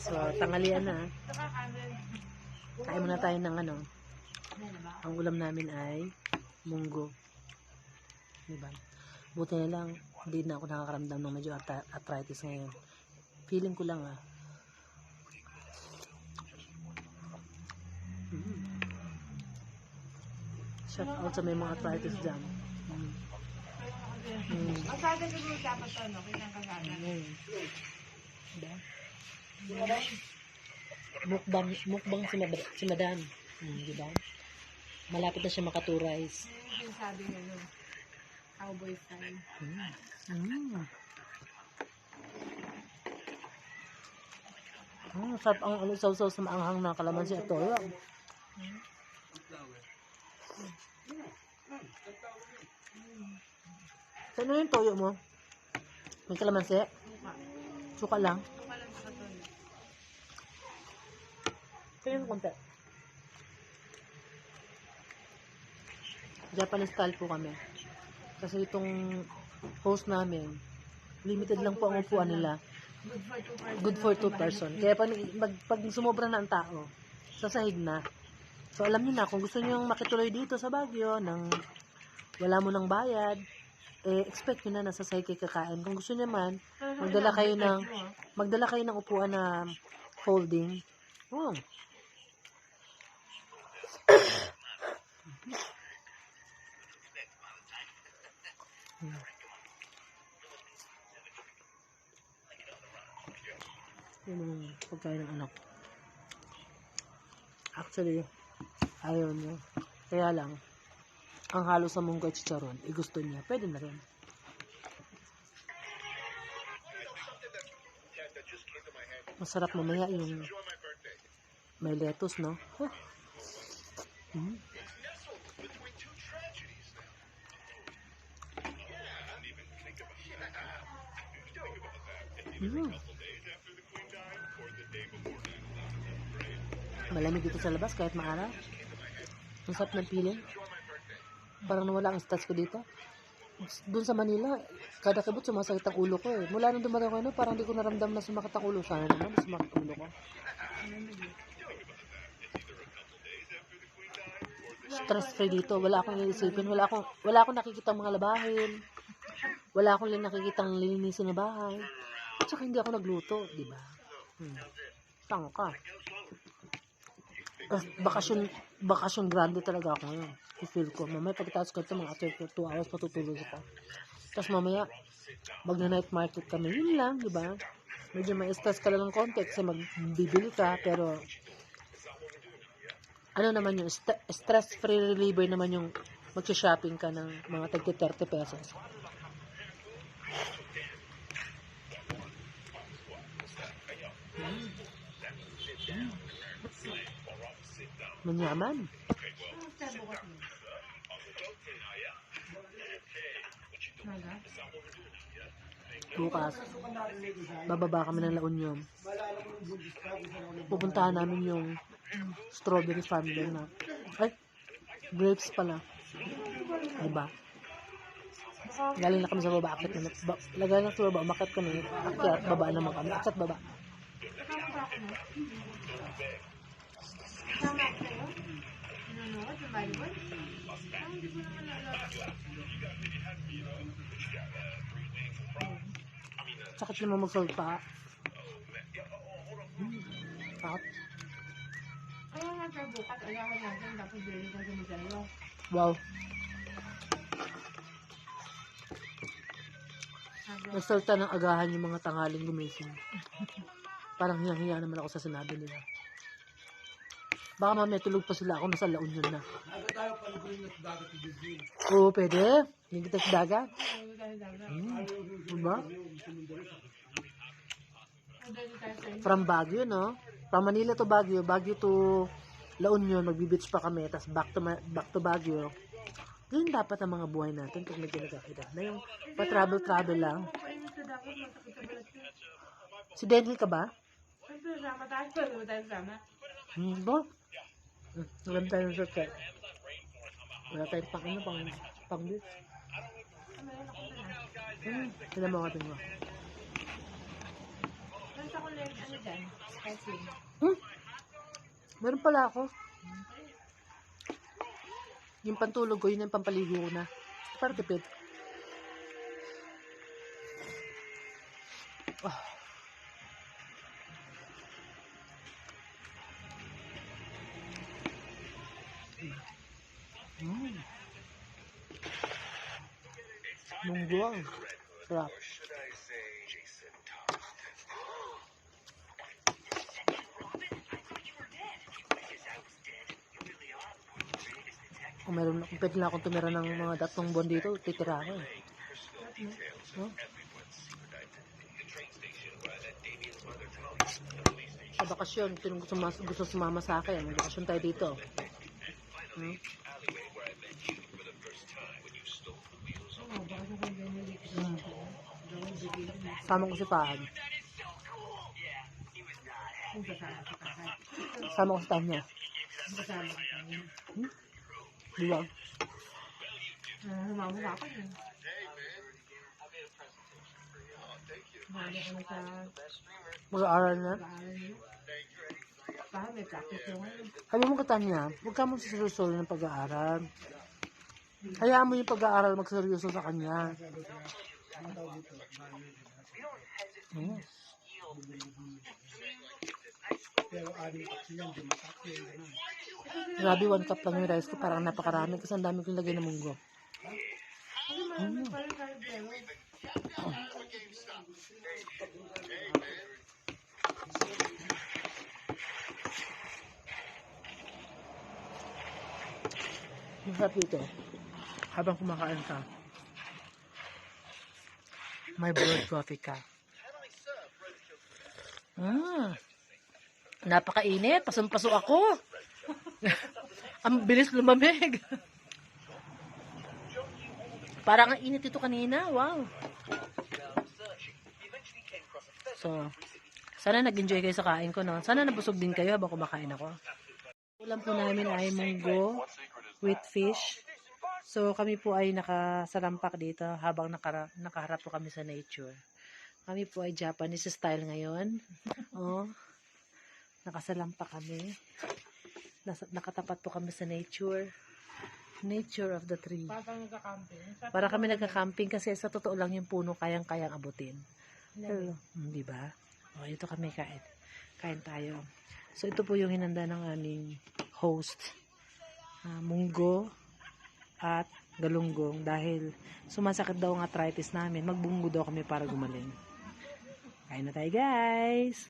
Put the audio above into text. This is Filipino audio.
So, tanghalian na. Kain muna tayo ng ano. Ang ulam namin ay munggo. Diba? Buti na lang, hindi na ako nakakaramdam ng medyo arthritis ngayon. Feeling ko lang Shout out sa may mga arthritis dyan. Masada siguro dapat to, no? Kinang-kasada. Diba? Mukbang si Madam. Diba? Malapit na siya makaturize. Yung sabi niya nun, cowboy style. Sarap ang saw-saw sa maanghang na kalamansi at toyo. Saan yung toyo mo? May kalamansi? Suka lang? Suka lang sa katono. Kaya yung konti. Japanese style po kami. Kasi itong host namin, limited lang po ang upuan nila. Good for two person. Kaya pag sumobra na ang tao, sasahig na. So alam niyo na, kung gusto niyo makituloy dito sa Baguio, nang wala mo ng bayad, expect niyo na nasa sahig kayo kakain. Kung gusto niyo man, magdala kayo ng upuan na folding. Oh. Yun ang pagkain ng anak. Actually, ayaw niya. Kaya lang, ang halo sa munggo at chicharon, gusto niya. Pwede na rin. Masarap mamaya yung may lettuce, no? Huh. Malamig dito sa labas kahit maaraw. Ang sarap ng feeling. Parang nawala ang stats ko dito. Doon sa Manila, kada kibot sumasakit ang ulo ko eh. Mula nung dumating ko parang di ko naramdam na sumakit ang ulo. Sana naman sumakit ang ulo ko. Stress free dito. Wala akong iisipin. Wala akong nakikitang mga labahin. Wala akong nakikitang lilinisin na bahay. At saka hindi ako nagluto, di ba? Tangka. Bakasyon grande talaga ako ngayon. I-feel ko. Mamaya pagkatapos ko ito, mga after 2 hours patutulog ako. Tapos mamaya, mag-night market kami. Yun lang, di ba? Medyo may stress ka lang ng konti kasi magbibili ka, pero ano naman yung stress-free reliever naman yung mag-shopping ka ng mga tagti 30 pesos. Manyaman. Bukas, bababa kami ng La Union. Pupuntahan namin yung strawberry farm din na. Ay, grapes pala. Diba? Galing na kami sa baba, akit na. Lagay na sa baba, umakit kami. Akyat, baba naman kami. Akyat, baba. Tama kayo? Nanonood ng volleyball? Hindi ko naman naalala. Sakit naman magsalpa. Sakit. Kaya nga tayo bukas, alakan natin, tapos bilhin ka sa modelo. Wow. Nagsalta ng agahan yung mga tanghaling gumising. Parang hiyang-hiya naman ako sa sinabi nila. Baka mamaya tulog pa sila ako, nasa La Union na. Oo, pwede. Hindi kita sa dagat. Diba? From Baguio, no? From Manila to Baguio, Baguio to La Union, magbi-beach pa kami, tapos back to Baguio. Ganyan dapat ang mga buhay natin pag medyo nagkakita. Na yung pa-travel lang. Si Denny ka ba? Ba? Alam tayo sa chat. Wala tayong pang beach. Tignan mo natin mo. Ano sa kulit, ano dyan? Spicy. Meron pala ako. Yung pantulog ko, yun yung pampaligo ko na. Para tipid. Ah. Munggo. Sarap. Kung meron, kung pwede na akong tumira ng mga 3 buwan dito, titira ako eh. Huh? Sa bakasyon, sinong gusto sumama sa akin, may bakasyon tayo dito. Hmm? Sama ko si Pahag. Kung kasama ka kahit. Sama ko si Tanya. Kung kasama ka kahit. Di ba? Humama ka ako yun. Mahali ka na sa Mag-aaral na. pag-aaral niyo. Parang may practice mo ngayon. Sabi mo ka Tanya, huwag ka magsiseryoso ng pag-aaral. Hayaan mo yung pag-aaral magseryoso sa kanya. Hmm. Grabe, 1 cup lang yung rice ko. Parang napakarami kasi ang dami kong lagay ng munggo. Kasi marami pa rin tayo pero. Masarap dito. Habang kumakain ka, may brewed coffee ka. Napakainit. Pasong-paso ako. Ang bilis lumamig. Parang ang init ito kanina. Wow. So, sana nag-enjoy kayo sa kain ko, no? Sana nabusog din kayo habang kumakain ako. Ulam po namin ay munggo with fish. So, kami po ay nakasalampak dito habang nakaharap po kami sa nature. Kami po ay Japanese style ngayon. Oh, nakasalampak kami. Nakatapat po kami sa nature. Nature of the tree. Parang nagka-camping. Para kami nagka-camping kasi sa totoo lang yung puno kayang-kayang abutin. Pero, di ba? O, ito kami kain. Kain tayo. So, ito po yung hinanda ng aming host. Munggo at galunggong dahil sumasakit daw ang arthritis namin. Magbunggo daw kami para gumaling. Kain na tayo, guys!